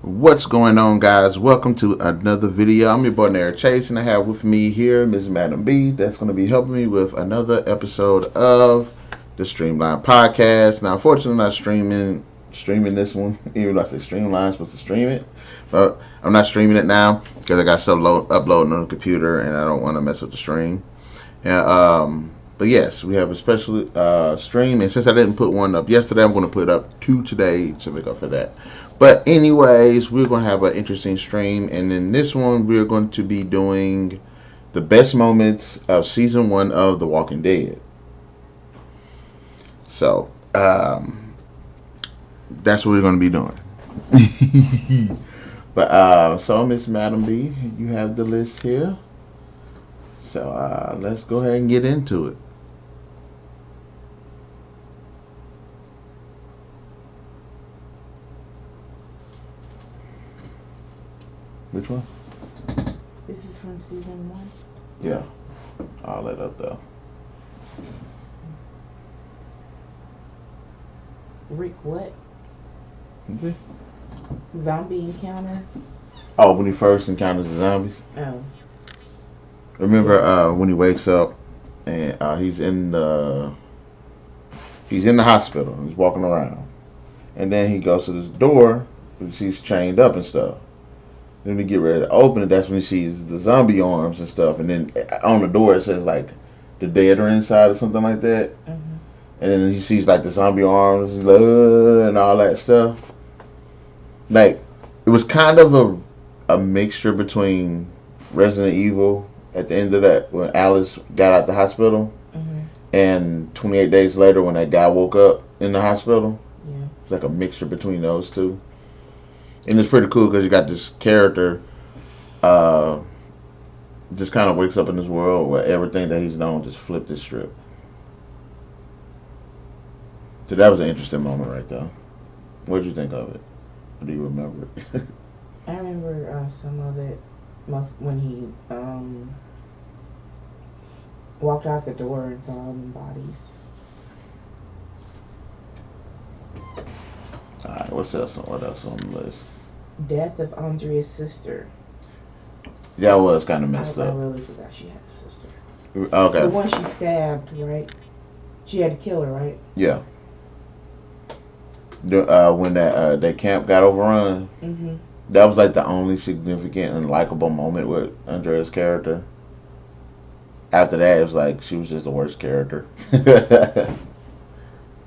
What's going on, guys? Welcome to another video. I'm your boy Narik Chase, and I have with me here Ms. Madam B. That's going to be helping me with another episode of the Streamline Podcast. Now, unfortunately, I'm not streaming this one, even though I said Streamline, I'm supposed to stream it, but I'm not streaming it now because I got stuff uploading on the computer, and I don't want to mess up the stream. But yes, we have a special stream, and since I didn't put one up yesterday, I'm going to put up two today to make up for that. But anyways, we're going to have an interesting stream, and in this one, we're going to be doing the best moments of season 1 of The Walking Dead. So, that's what we're going to be doing. But, so Miss Madam B, you have the list here. So, let's go ahead and get into it. Which one? This is from season 1. Yeah. I'll let up though. Rick, what? Let's see. Zombie encounter? Oh, when he first encounters the zombies. Oh. Remember when he wakes up and he's in the hospital. He's walking around, and then he goes to this door, and he's chained up and stuff. Then we get ready to open it. That's when he sees the zombie arms and stuff. And then on the door it says like the dead are inside or something like that. Mm-hmm. And then he sees like the zombie arms and all that stuff. Like it was kind of a mixture between Resident Evil at the end of that when Alice got out the hospital, mm-hmm. and 28 days later when that guy woke up in the hospital. Yeah. It's like a mixture between those two. And it's pretty cool because you got this character just kind of wakes up in this world where everything that he's known just flipped his script. So that was an interesting moment right there. What did you think of it? Or do you remember it? I remember some of it when he walked out the door and saw them bodies. Alright, what else on the list? Death of Andrea's sister. That was kind of messed I up. really forgot she had a sister. Okay. The one she stabbed, right? She had to kill her, right? Yeah. When that camp got overrun, Mm-hmm. that was like the only significant and likable moment with Andrea's character. After that, it was like she was just the worst character.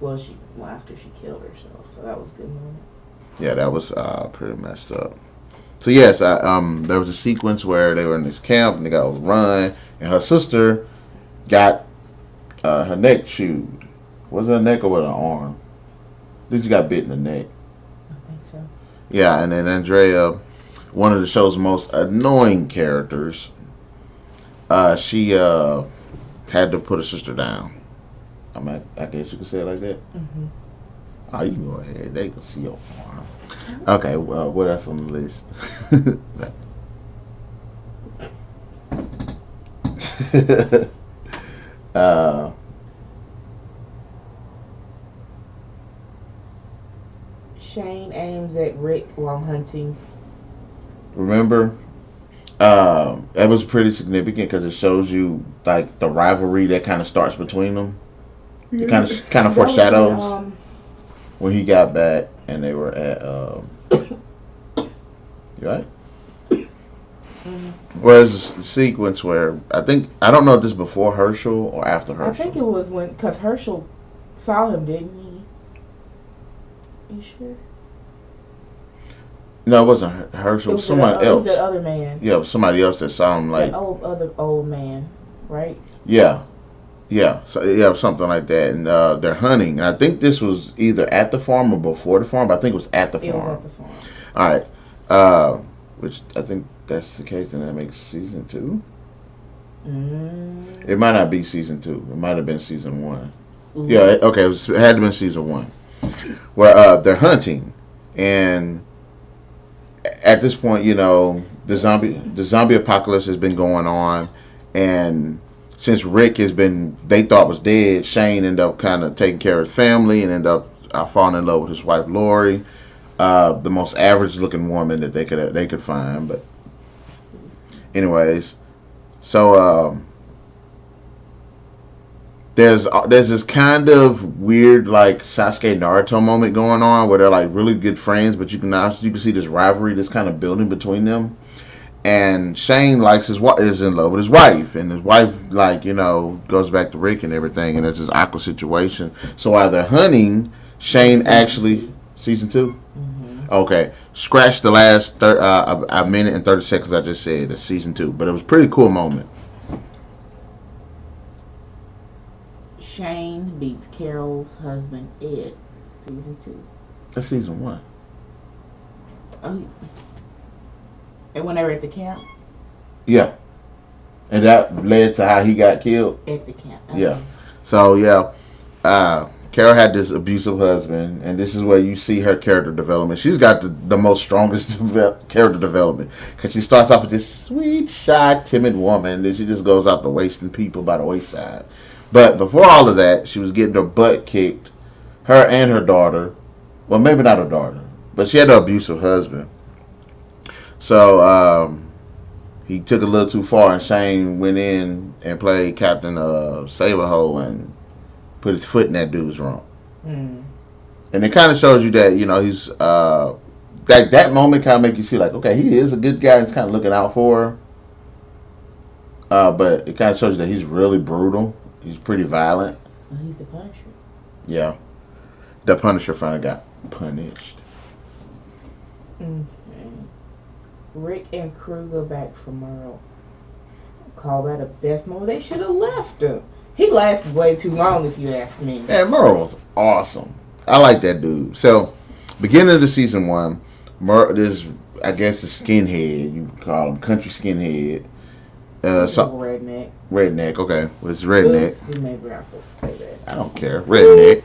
Well, after she killed herself, so that was a good moment. Yeah, that was pretty messed up. So yes, there was a sequence where they were in this camp and they got overrun, and her sister got her neck chewed. Was it a neck or was it an arm? I think she got bit in the neck. I think so. Yeah, and then Andrea, one of the show's most annoying characters, she had to put her sister down. I guess you could say it like that. Mm-hmm. Oh, you can go ahead. They can see your arm. Okay, well, what else on the list? Shane aims at Rick while hunting. Remember? That was pretty significant because it shows you like the rivalry that kind of starts between them. It kind of foreshadows when he got back and they were at you right? Mm-hmm. Whereas the sequence where I don't know if this is before Herschel or after Herschel. I think it was because Herschel saw him, didn't he? You sure? No, it wasn't Herschel. It was someone else. It was the other man. Yeah, it was somebody else that saw him. Like That old man, right? Yeah. So something like that, and they're hunting. And I think this was either at the farm or before the farm. But I think it was at the farm. It was at the farm. All right, which I think that's the case, and that makes season 2. It might not be season 2. It might have been season 1. Ooh. Yeah, okay. It had to have been season 1, where they're hunting, and at this point, you know, the zombie apocalypse has been going on, and since Rick they thought was dead, Shane ended up kind of taking care of his family and ended up falling in love with his wife Lori. the most average looking woman that they could find. But anyways, so there's this kind of weird like Sasuke Naruto moment going on where they're like really good friends, but you can see this rivalry that's kind of building between them. And Shane likes is in love with his wife, and his wife goes back to Rick and everything, and it's this awkward situation. So while they're hunting, Shane actually season 2. Mm-hmm. Okay, scratch the last a minute and 30 seconds I just said. It's season 2, but it was a pretty cool moment. Shane beats Carol's husband Ed, season 2. That's season 1. Oh, and when they were at the camp. Yeah, and that led to how he got killed At the camp. Okay. Yeah. So yeah, Carol had this abusive husband, and this is where you see her character development. She's got the most strongest character development because she starts off with this sweet, shy, timid woman, and then she just goes out to wasting people by the wayside. But before all of that, she was getting her butt kicked. Her and her daughter. Well, maybe not her daughter, but she had an abusive husband. So he took it a little too far, and Shane went in and played Captain Saberhole and put his foot in that dude's rump. Mm. And it kind of shows you that he's that moment kind of make you see like, okay, he is a good guy. He's kind of looking out for her. But it kind of shows you that he's really brutal. He's pretty violent. Oh, he's the Punisher. Yeah, the Punisher finally got punished. Okay. Rick and Crew go back for Merle. Call that a best moment. They should have left him. He lasted way too long, if you ask me. Yeah, Merle was awesome. I like that dude. So, beginning of the season 1, Merle is, I guess, a skinhead. You call him country skinhead. Redneck. Redneck. Okay, well, it's redneck. Oops, maybe I'm supposed to say that. I don't care. Redneck.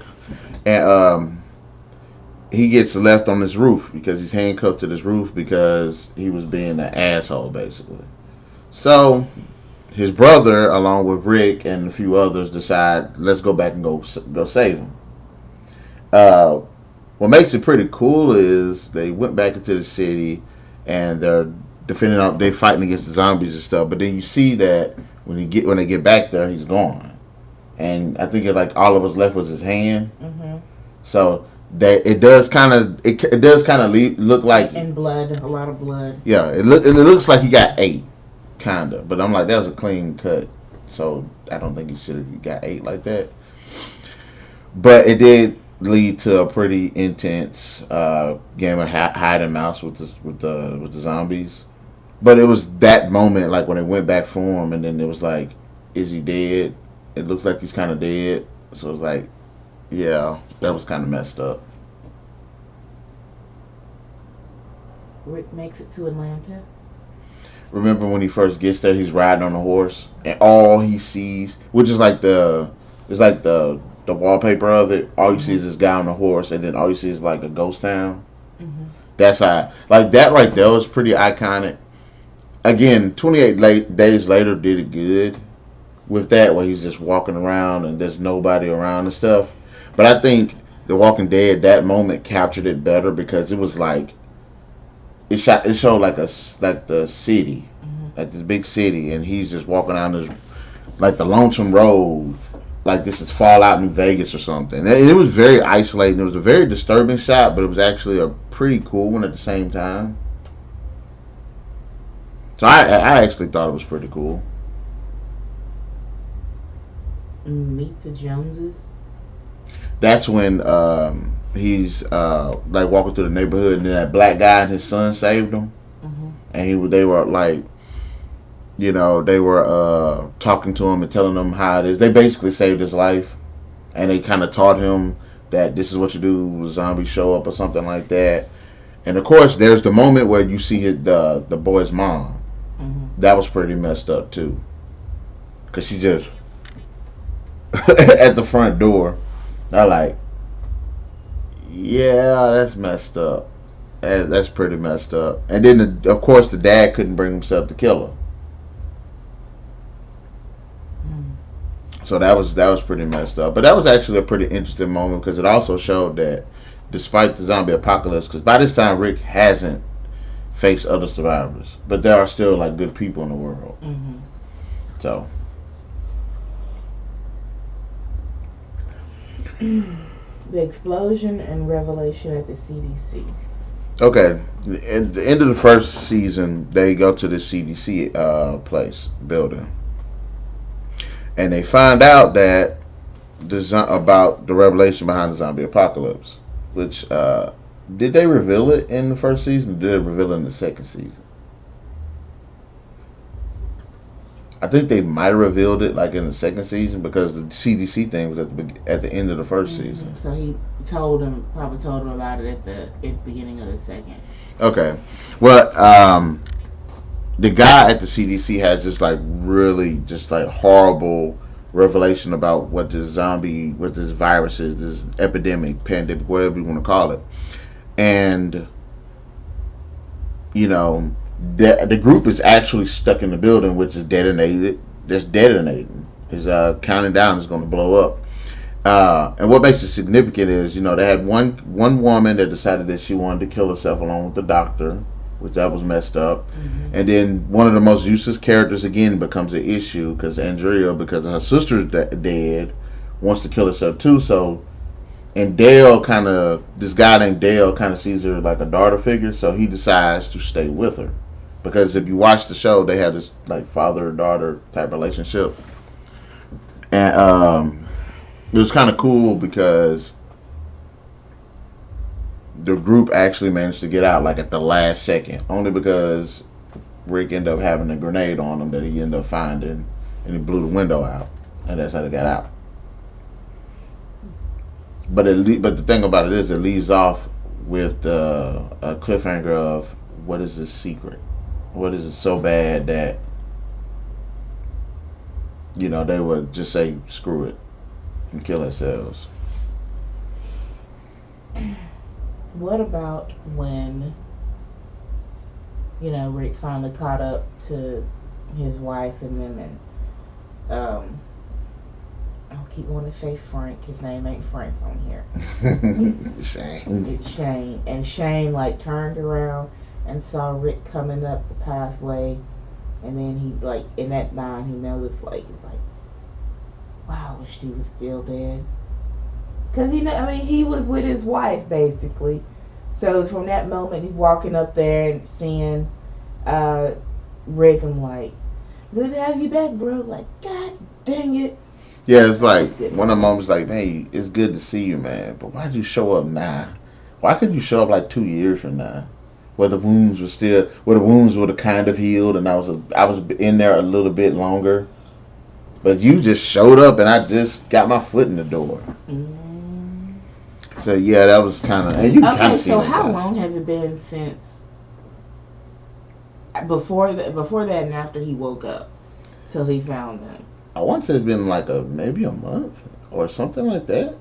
And he gets left on this roof because he's handcuffed to this roof because he was being an asshole, basically. So his brother, along with Rick and a few others, decide let's go back and go save him. What makes it pretty cool is they went back into the city and they're they fighting against the zombies and stuff. But then you see that when they get back there, he's gone, and I think all of us left was his hand. Mm-hmm. So that it does kind of look like and blood, a lot of blood. Yeah, it looks like he got 8, kinda. But I'm like, that was a clean cut, so I don't think he got 8 like that. But it did lead to a pretty intense game of hide and mouse with the zombies. But it was that moment, like when it went back for him, and then it was like, is he dead? It looks like he's kind of dead. So it was like, yeah, that was kind of messed up. Rick makes it to Atlanta. Remember when he first gets there, he's riding on a horse, and all he sees, which is like the wallpaper of it, all you see is this guy on a horse, and then all you see is like a ghost town. Mm-hmm. That's how, like that right there was pretty iconic. Again, 28 days later did it good with that, where he's just walking around and there's nobody around and stuff. But I think The Walking Dead, that moment captured it better because it was like it showed like the city, Mm-hmm. like this big city, and he's just walking down this like the lonesome road, like this is Fallout New Vegas or something. And it was very isolating. It was a very disturbing shot, but it was actually a pretty cool one at the same time. So I actually thought it was pretty cool. Meet the Joneses. That's when he's like walking through the neighborhood, and then that black guy and his son saved him. Mm-hmm. And they were like, they were talking to him and telling him how it is. They basically saved his life, and they kind of taught him that this is what you do when zombies show up or something like that. And of course, there's the moment where you see the boy's mom. Mm-hmm. That was pretty messed up too, because she just at the front door. I like, yeah, that's messed up. That's pretty messed up. And then, of course, the dad couldn't bring himself to kill her. So that was pretty messed up. But that was actually a pretty interesting moment because it also showed that despite the zombie apocalypse, because by this time Rick hasn't faced other survivors, but there are still like good people in the world. Mm-hmm. So The explosion and revelation at the CDC. okay, at the end of the first season, they go to the CDC place building, and they find out that about the revelation behind the zombie apocalypse. Which did they reveal it in the first season? Or did they reveal it in the second season? I think they might have revealed it like in the second season because the CDC thing was at the end of the first season. So he probably told him about it at the beginning of the second. Okay, well, the guy at the CDC has this like really just like horrible revelation about what this virus is, this epidemic, pandemic, whatever you want to call it, and you know. The group is actually stuck in the building, which is detonated. That's detonating. Is counting down. Is going to blow up. And what makes it significant is, they had one woman that decided that she wanted to kill herself along with the doctor, which that was messed up. Mm-hmm. And then one of the most useless characters again becomes an issue because Andrea, because her sister's dead, wants to kill herself too. So. And this guy named Dale kind of sees her like a daughter figure, so he decides to stay with her. Because if you watch the show, they have this like father-daughter type relationship. And it was kind of cool because the group actually managed to get out like at the last second. Only because Rick ended up having a grenade on him that he ended up finding, and he blew the window out. And that's how they got out. But the thing about it is, it leaves off with a cliffhanger of what is this secret? What is it so bad that they would just say screw it and kill themselves? What about when Rick finally caught up to his wife and them, and I keep wanting to say Frank. His name ain't Frank on here. Shane. It's Shane. And Shane like turned around and saw Rick coming up the pathway, and then he like in that mind he noticed like wow, I wish he was still dead. Cause he was with his wife basically. So from that moment he's walking up there and seeing Rick. I'm like, good to have you back, bro. Like, God dang it. Yeah, it's like one of the moments like, hey, it's good to see you, man. But why did you show up now? Why couldn't you show up like 2 years from now? Where the wounds would have kind of healed and I was in there a little bit longer. But you just showed up and I just got my foot in the door. Mm. So yeah, that was kind of. Okay, so how long has it been since before that and after he woke up till he found them? I want to say it's been like maybe a month or something like that.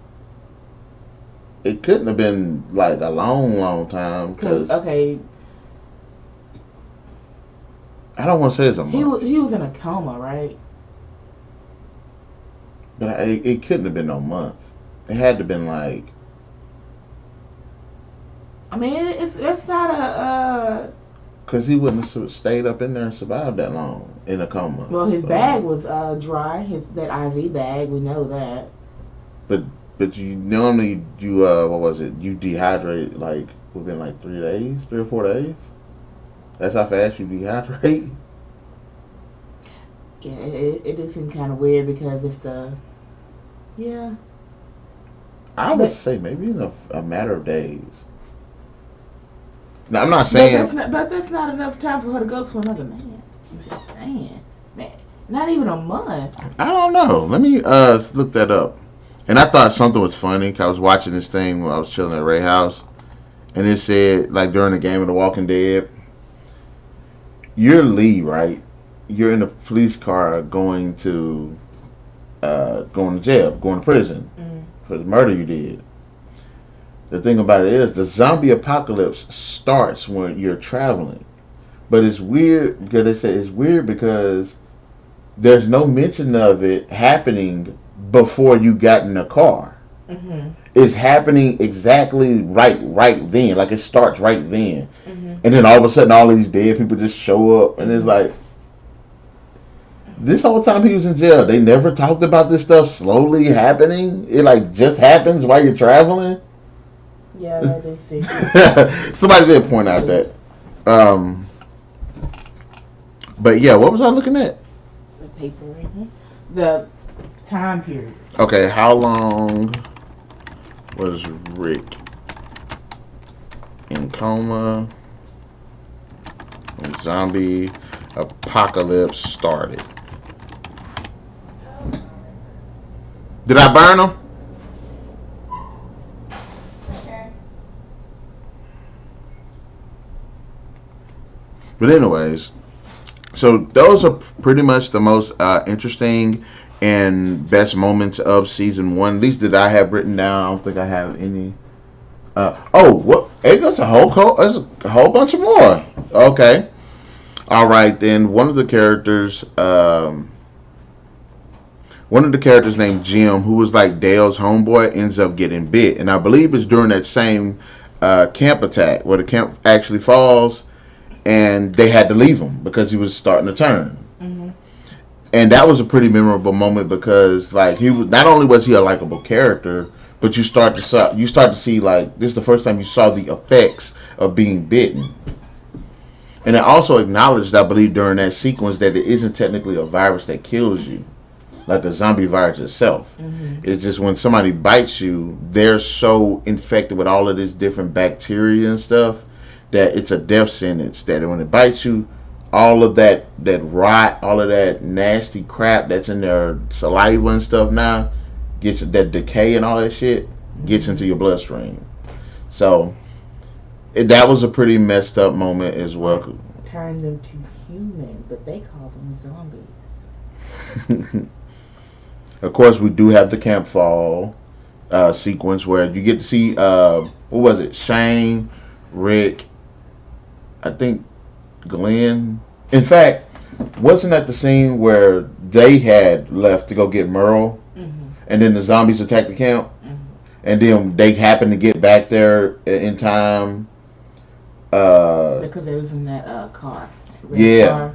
It couldn't have been like a long time. Okay. I don't want to say it's a month. He was in a coma, right? But it couldn't have been no month. It had to have been like. I mean, it's not a. Because he wouldn't have stayed up in there and survived that long in a coma. Well, his bag was dry. That IV bag, we know that. But you normally what was it? You dehydrate like within like 3 or 4 days. That's how fast you dehydrate. Yeah, it does seem kind of weird because if I would say maybe in a matter of days. Now, I'm not saying. But that's not enough time for her to go to another man. I'm just saying, man. Not even a month. I don't know. Let me look that up. And I thought something was funny because I was watching this thing when I was chilling at Ray's house, and it said like during the game of The Walking Dead, you're Lee, right? You're in a police car going to jail, going to prison for the murder you did. The thing about it is the zombie apocalypse starts when you're traveling. But it's weird because they say it's weird because there's no mention of it happening before you got in the car. Mm-hmm. is happening exactly right then. Like it starts right then, and then all of a sudden, all these dead people just show up, and it's like this whole time he was in jail, they never talked about this stuff slowly happening. It like just happens while you're traveling. Yeah, that is sick. Somebody did point out that. But yeah, what was I looking at? The paper, the time period. Okay, how long was Rick in coma when zombie apocalypse started? Did I burn them? Okay. But anyways, so those are pretty much the most interesting and best moments of season one. At least that I have written down. I don't think I have any. What? There's there's a whole bunch of more. Okay. All right, then one of the characters named Jim, who was like Dale's homeboy, ends up getting bit, and I believe it's during that same camp attack where the camp actually falls, and they had to leave him because he was starting to turn. And that was a pretty memorable moment because like he was not only was he a likable character, but you start to see like this is the first time you saw the effects of being bitten. And it also acknowledged, I believe, during that sequence that it isn't technically a virus that kills you, like a zombie virus itself. It's just when somebody bites you, they're so infected with all of this different bacteria and stuff that it's a death sentence. That when it bites you, all of that rot, all of that nasty crap that's in their saliva and stuff now, gets that decay and all that shit gets into your bloodstream. So that was a pretty messed up moment as well. Turn them to human, but they call them zombies. Of course, we do have the camp fall sequence where you get to see what was it? Shane, Rick, I think Glenn. In fact, wasn't that the scene where they had left to go get Merle, and then the zombies attacked the camp, and then they happened to get back there in time? Because it was in that car. Car.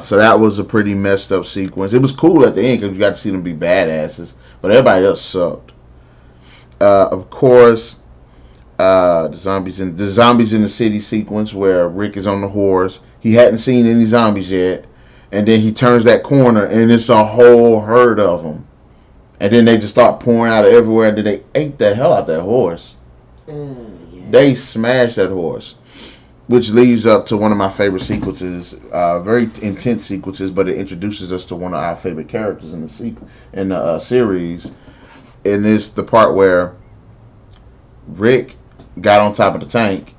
So that was a pretty messed up sequence. It was cool at the end because you got to see them be badasses, but everybody else sucked. Of course, the zombies in the city sequence where Rick is on the horse. He hadn't seen any zombies yet, and then he turns that corner and it's a whole herd of them, and then they just start pouring out of everywhere, and then they ate the hell out that horse. They smashed that horse, which leads up to one of my favorite sequences, very intense sequences, but it introduces us to one of our favorite characters in the series. And it's the part where Rick got on top of the tank,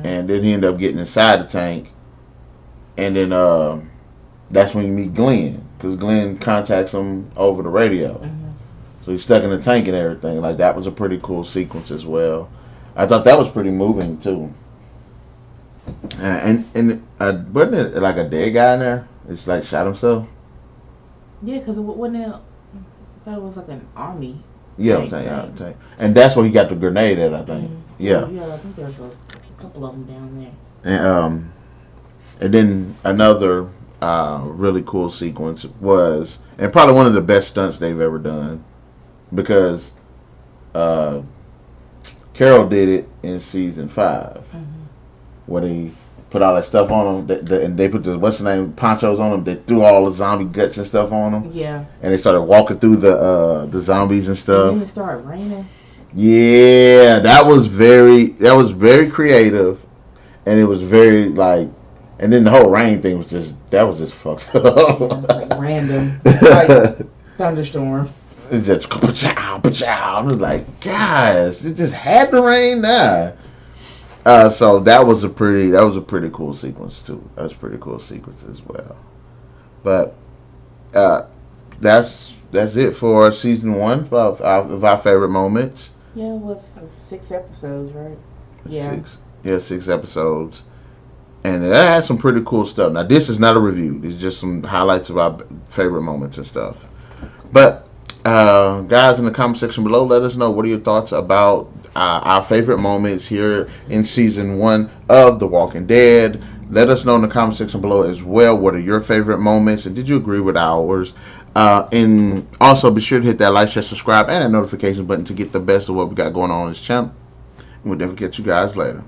and then he ended up getting inside the tank, and then that's when you meet Glenn, because Glenn contacts him over the radio. So he's stuck in the tank and everything. Like that was a pretty cool sequence as well. I thought that was pretty moving too. And wasn't it like a dead guy in there? It's like shot himself. Yeah, because wasn't it? I thought it was like an army. Yeah, I'm saying tank. And that's where he got the grenade at, I think. Yeah. Yeah, I think there's a couple of them down there. And then another really cool sequence was, and probably one of the best stunts they've ever done, because Carol did it in season 5, where they put all that stuff on them, and they put the ponchos on them. They threw all the zombie guts and stuff on them. Yeah. And they started walking through the zombies and stuff. And then it started raining. Yeah, that was very creative, and it was very like, and then the whole rain thing was just fucked up. Like random, like thunderstorm. It just pa-chow, pa-chow. I was like, guys, it just had to rain now. So that was a pretty cool sequence too. That was a pretty cool sequence as well. But that's it for season 1 of our favorite moments. Yeah, it was 6 episodes, right? Yeah. 6 episodes. And it had some pretty cool stuff. Now, this is not a review. It's just some highlights of our favorite moments and stuff. But Guys, in the comment section below, let us know what are your thoughts about our favorite moments here in season 1 of The Walking Dead. Let us know in the comment section below as well, what are your favorite moments, and did you agree with ours? And also be sure to hit that like, share, subscribe, and that notification button to get the best of what we got going on this channel. And we'll definitely catch you guys later.